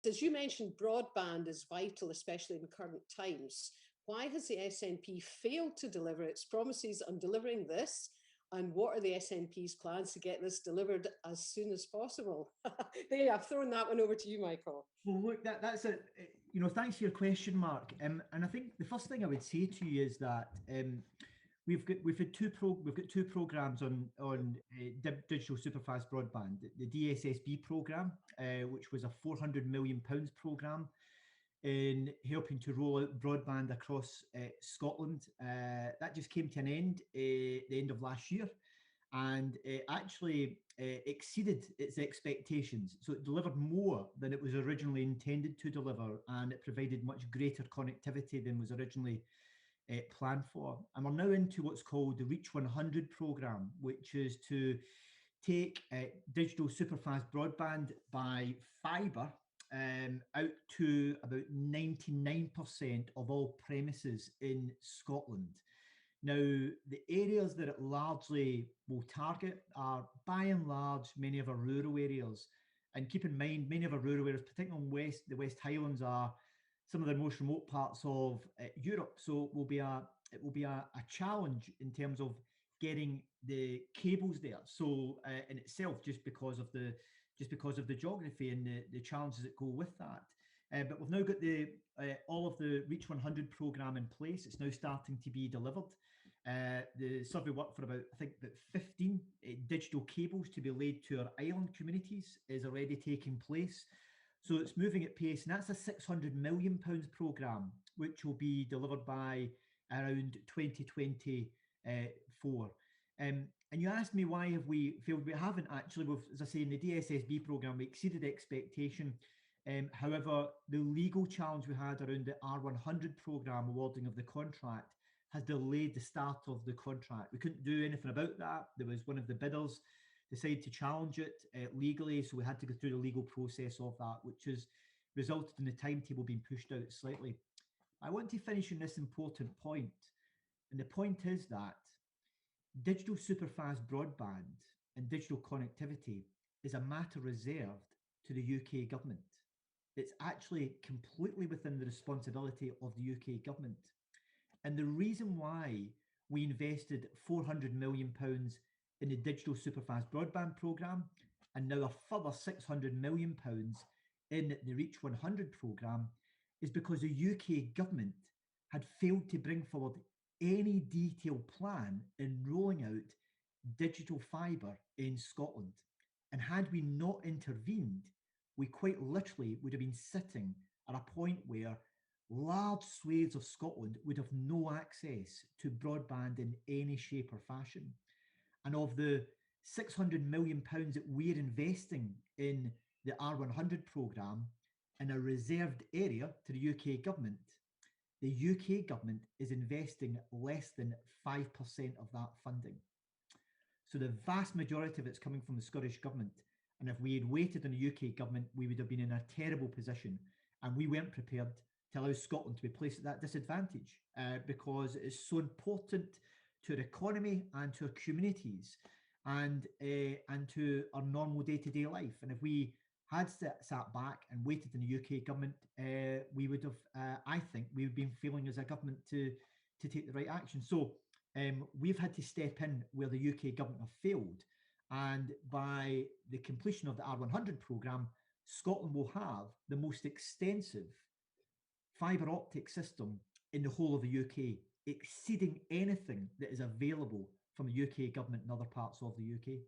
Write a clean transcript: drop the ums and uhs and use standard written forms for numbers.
as you mentioned, broadband is vital, especially in current times. Why has the SNP failed to deliver its promises on delivering this? And what are the SNP's plans to get this delivered as soon as possible? There, I've thrown that one over to you, Michael. Well, look, that's it. Thanks for your question, Mark. And I think the first thing I would say to you is that we've got two programs on digital superfast broadband. The DSSB program, which was a £400 million program in helping to roll out broadband across Scotland. That just came to an end the end of last year, and it actually exceeded its expectations. So it delivered more than it was originally intended to deliver, and it provided much greater connectivity than was originally planned for. And we're now into what's called the Reach 100 program, which is to take digital superfast broadband by fibre out to about 99% of all premises in Scotland. Now, the areas that it largely will target are, by and large, many of our rural areas. And keep in mind, many of our rural areas, particularly in the West Highlands, are some of the most remote parts of Europe. So it will be a challenge in terms of getting the cables there. So in itself, just because of the geography and the challenges that go with that. But we've now got all of the Reach 100 program in place. It's now starting to be delivered. The survey work for about 15 digital cables to be laid to our island communities is already taking place. So it's moving at pace, and that's a £600 million program, which will be delivered by around 2024. And you asked me, why have we failed? We haven't actually. As I say, in the DSSB program, we exceeded expectation. However, the legal challenge we had around the R100 program awarding of the contract has delayed the start of the contract. We couldn't do anything about that. There was one of the bidders decided to challenge it legally, so we had to go through the legal process of that, which has resulted in the timetable being pushed out slightly. I want to finish on this important point, and the point is that digital superfast broadband and digital connectivity is a matter reserved to the UK government. It's actually completely within the responsibility of the UK government. And the reason why we invested £400 million in the digital superfast broadband programme and now a further £600 million in the Reach 100 programme is because the UK government had failed to bring forward any detailed plan in rolling out digital fibre in Scotland. And had we not intervened, we quite literally would have been sitting at a point where large swathes of Scotland would have no access to broadband in any shape or fashion. And of the £600 million that we're investing in the R100 programme in a reserved area to the UK government, the UK government is investing less than 5% of that funding. So the vast majority of it's coming from the Scottish government. And if we had waited on the UK government, we would have been in a terrible position. And we weren't prepared to allow Scotland to be placed at that disadvantage because it is so important to our economy and to our communities and to our normal day-to-day life. And if we had sat back and waited on the UK government, we would have, I think, we would have been failing as a government to take the right action. So we've had to step in where the UK government have failed. And by the completion of the R100 programme, Scotland will have the most extensive fibre optic system in the whole of the UK, exceeding anything that is available from the UK government in other parts of the UK.